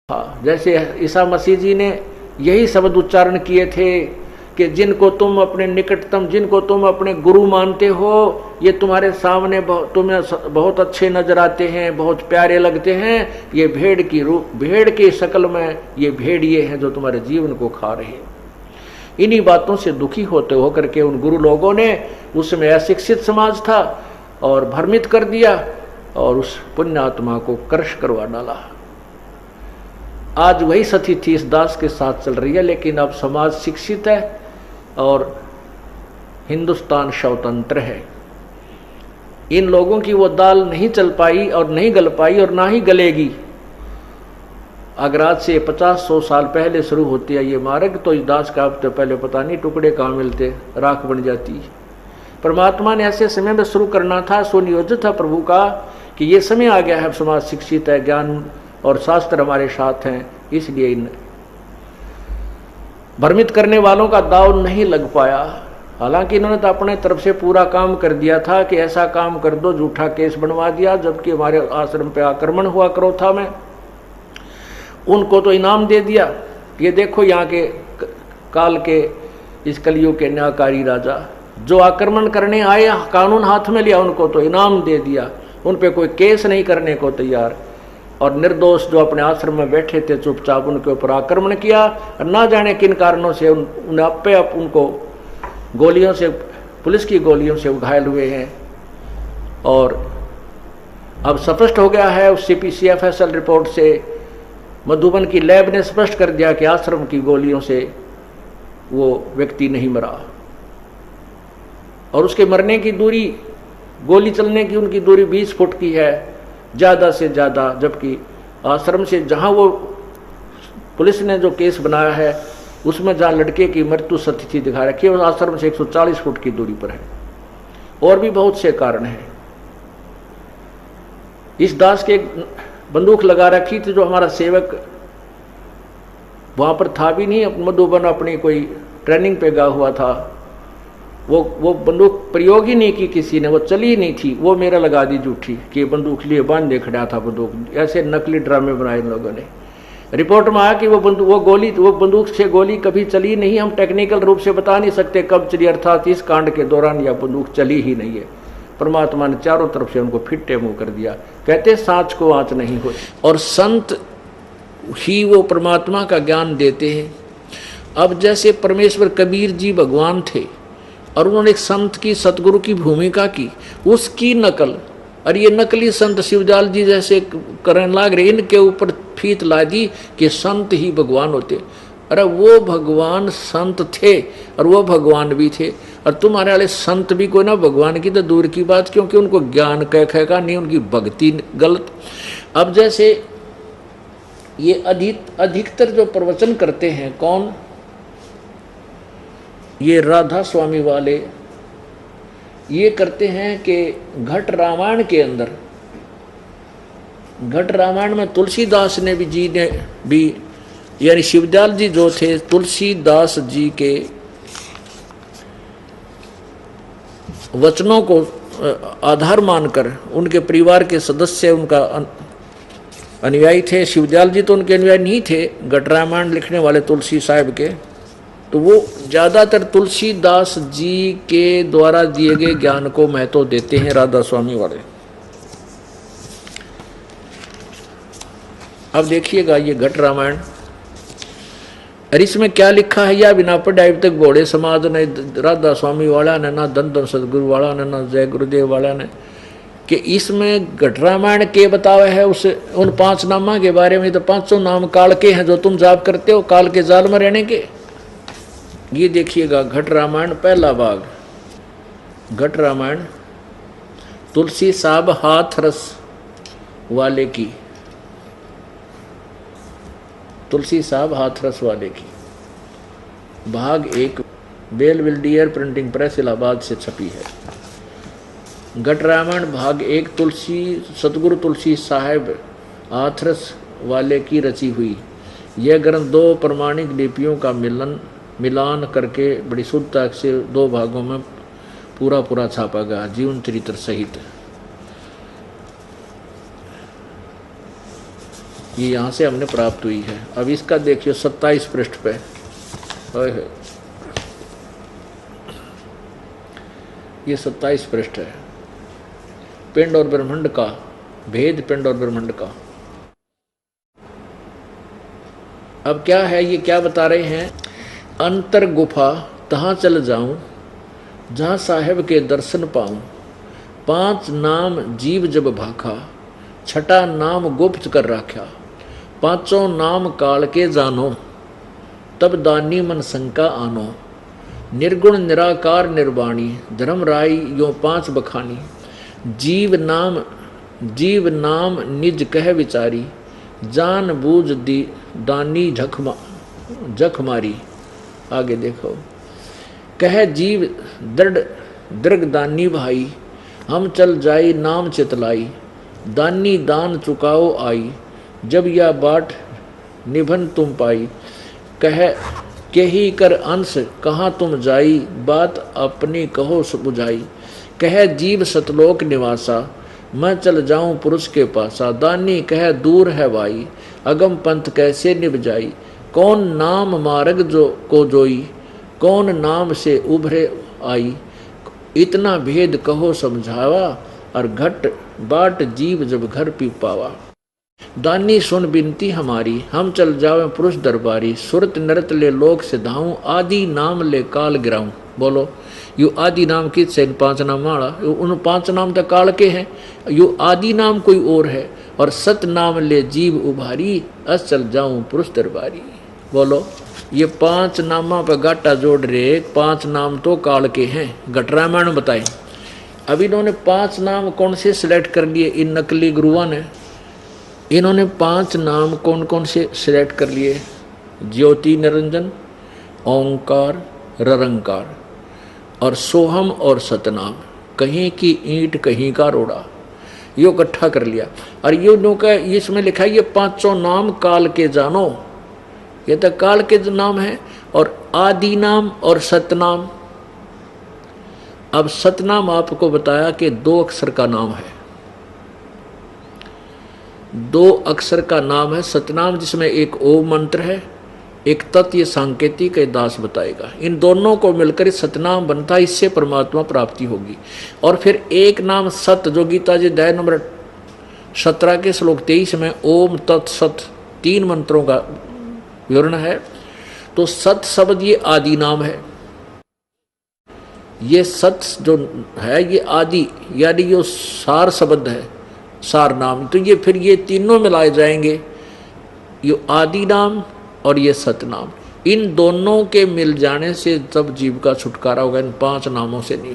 हाँ, जैसे ईसा मसीह जी ने यही शब्द उच्चारण किए थे कि जिनको तुम अपने निकटतम, जिनको तुम अपने गुरु मानते हो, ये तुम्हारे सामने तुम्हें बहुत अच्छे नजर आते हैं, बहुत प्यारे लगते हैं, ये भेड़ की शक्ल में ये भेड़िए हैं जो तुम्हारे जीवन को खा रहे हैं। इन्हीं बातों से दुखी होते होकर के उन गुरु लोगों ने उसमें अशिक्षित समाज था और भ्रमित कर दिया और उस पुण्यात्मा को क्रश करवा डाला। आज वही स्थिति इस दास के साथ चल रही है, लेकिन अब समाज शिक्षित है और हिंदुस्तान स्वतंत्र है। इन लोगों की वो दाल नहीं चल पाई और नहीं गल पाई और ना ही गलेगी। अगर आज से 50-100 साल पहले शुरू होती है ये मार्ग, तो इस दास का अब तो पहले पता नहीं टुकड़े कहाँ मिलते, राख बन जाती। परमात्मा ने ऐसे समय में शुरू करना था, सुनियोजित था प्रभु का कि ये समय आ गया है, समाज शिक्षित है, ज्ञान और शास्त्र हमारे साथ हैं, इसलिए इन भ्रमित करने वालों का दाव नहीं लग पाया। हालांकि इन्होंने तो अपने तरफ से पूरा काम कर दिया था कि ऐसा काम कर दो, झूठा केस बनवा दिया, जबकि हमारे आश्रम पे आक्रमण हुआ क्रोथा में, उनको तो इनाम दे दिया। ये देखो यहाँ के काल के इस कलयुग के न्यायकारी राजा जो आक्रमण करने आए, कानून हाथ में लिया, उनको तो इनाम दे दिया, उन पे कोई केस नहीं करने को तैयार। और निर्दोष जो अपने आश्रम में बैठे थे चुपचाप, उनके ऊपर आक्रमण किया और ना जाने किन कारणों से उनको गोलियों से, पुलिस की गोलियों से घायल हुए हैं। और अब स्पष्ट हो गया है उस CPCFSL रिपोर्ट से, मधुबन की लैब ने स्पष्ट कर दिया कि आश्रम की गोलियों से वो व्यक्ति नहीं मरा और उसके मरने की दूरी, गोली चलने की उनकी दूरी 20 फुट की है ज़्यादा से ज़्यादा, जबकि आश्रम से जहाँ वो पुलिस ने जो केस बनाया है उसमें जहाँ लड़के की मृत्यु स्थिति दिखा रखी है, उस आश्रम से 140 फुट की दूरी पर है। और भी बहुत से कारण हैं। इस दास के बंदूक लगा रखी थी जो हमारा सेवक वहाँ पर था भी नहीं, मधुबन अपनी कोई ट्रेनिंग पे गया हुआ था, वो बंदूक प्रयोग ही नहीं की किसी ने, वो चली ही नहीं थी, वो मेरा लगा दी झूठी कि बंदूक लिए बांध खड़ा था बंदूक। ऐसे नकली ड्रामे बनाए इन लोगों ने। रिपोर्ट में आया कि वो बंदूक से गोली कभी चली नहीं। हम टेक्निकल रूप से बता नहीं सकते कब चली, अर्थात इस कांड के दौरान यह बंदूक चली ही नहीं है। परमात्मा ने चारों तरफ से उनको फिट्टे मुंह कर दिया। कहते सांच को आंच नहीं होती, और संत ही वो परमात्मा का ज्ञान देते हैं। अब जैसे परमेश्वर कबीर जी भगवान थे और उन्होंने एक संत की, सतगुरु की भूमिका की, उसकी नकल, और ये नकली संत शिवजाल जी जैसे करने लाग रहे, इनके ऊपर फीत ला दी कि संत ही भगवान होते। अरे वो भगवान संत थे और वो भगवान भी थे, और तुम्हारे वाले संत भी कोई ना भगवान की तो दूर की बात, क्योंकि उनको ज्ञान कह का नहीं, उनकी भक्ति गलत। अब जैसे ये अधिकतर जो प्रवचन करते हैं कौन, ये राधा स्वामी वाले ये करते हैं कि घट रामायण के अंदर, घट रामायण में तुलसीदास ने भी यानी शिवदयाल जी जो थे तुलसीदास जी के वचनों को आधार मानकर, उनके परिवार के सदस्य उनका अनुयायी थे। शिवदयाल जी तो उनके अनुयायी नहीं थे, घट रामायण लिखने वाले तुलसी साहब के, तो वो ज़्यादातर तुलसीदास जी के द्वारा दिए गए ज्ञान को महत्व देते हैं राधा स्वामी वाले। अब देखिएगा ये घट रामायण, और इसमें क्या लिखा है, या बिना पढ़ाई तक घोड़े समाज ने, राधा स्वामी वाला ने, ना धन सदगुरु वाला ने, ना जय गुरुदेव वाला ने, कि इसमें घट रामायण के बतावे है उन 5 नामा के बारे में। तो 500 नाम काल के हैं जो तुम जाप करते हो, काल के जाल में रहने के। ये देखिएगा घट रामायण पहला भाग, घट रामायण तुलसी साहब हाथरस वाले की, तुलसी साहब हाथरस वाले की, भाग 1 बेलविल्डियर प्रिंटिंग प्रेस इलाहाबाद से छपी है। घट रामायण भाग 1 सतगुरु तुलसी साहब हाथरस वाले की रची हुई। यह ग्रंथ 2 प्रमाणिक लिपियों का मिलान करके बड़ी शुद्धता से 2 भागों में पूरा छापा गया, जीवन चरित्र सहित। ये यहाँ से हमने प्राप्त हुई है। अब इसका देखिए 27 पृष्ठ पे, ये 27 पृष्ठ है, पिंड और ब्रह्मांड का भेद, पिंड और ब्रह्मांड का। अब क्या है, ये क्या बता रहे हैं, अंतर गुफा तहाँ चल जाऊं जहाँ साहेब के दर्शन पाऊं, 5 नाम जीव जब भाखा, छठा नाम गुप्त कर राख्या, 5 नाम काल के जानो, तब दानी मन शंका आनो, निर्गुण निराकार निर्वाणी, धर्म राय यो 5 बखानी, जीव नाम निज कह विचारी, जान बूझ दी दानी जख मारी। आगे देखो, कह जीव दृढ़ दानी भाई, हम चल जाई नाम चितलाई, दानी दान चुकाओ आई, जब यह बाट निभन तुम पाई, कह के ही कर अंश कहाँ तुम जाई, बात अपनी कहो बुझाई, कह जीव सतलोक निवासा, मैं चल जाऊं पुरुष के पासा, दानी कह दूर है भाई, अगम पंथ कैसे निभ जाई, कौन नाम मार्ग जो को जोई, कौन नाम से उभरे आई, इतना भेद कहो समझावा, और घट बाट जीव जब घर पी पावा, दानी सुन बिनती हमारी, हम चल जावे पुरुष दरबारी, सुरत नरत ले लोक सिधाऊं, आदि नाम ले काल गिराऊं। बोलो, यू आदि नाम की सैन 5 नाम वाला, उन 5 नाम तक काल के हैं, यू आदि नाम कोई और है, और सत नाम ले जीव उभारी, अस चल जाऊं पुरुष दरबारी। बोलो, ये 5 नामा पर गाटा जोड़ रहे, 5 नाम तो काल के हैं, घट रामायण बताए। अब इन्होंने 5 नाम कौन से सिलेक्ट कर लिए इन नकली गुरुओं ने, इन्होंने 5 नाम कौन कौन से सिलेक्ट कर लिए, ज्योति निरंजन, ओंकार, ररंकार और सोहम और सतनाम, कहीं की ईंट कहीं का रोड़ा, यो इकट्ठा कर लिया। और यो का इसमें लिखा है, ये 5 नाम काल के जानो, ये तो काल के नाम है, और आदि नाम और सतनाम। अब सतनाम आपको बताया कि 2 अक्षर का नाम है, 2 अक्षर का नाम है सतनाम, जिसमें एक ओम मंत्र है, एक तत्व सांकेतिक दास बताएगा। इन दोनों को मिलकर सतनाम बनता है, इससे परमात्मा प्राप्ति होगी। और फिर एक नाम सत, जो गीता जी अध्याय नंबर 17 के श्लोक 23 में ओम तत् सत 3 मंत्रों का विवरण है। तो सत शब्द ये आदि नाम है, ये सत जो है ये आदि, यानी ये सार शब्द है, सार नाम। तो ये फिर ये तीनों मिलाए जाएंगे, ये आदि नाम और ये सतनाम, इन दोनों के मिल जाने से तब जीव का छुटकारा होगा, इन 5 नामों से नहीं।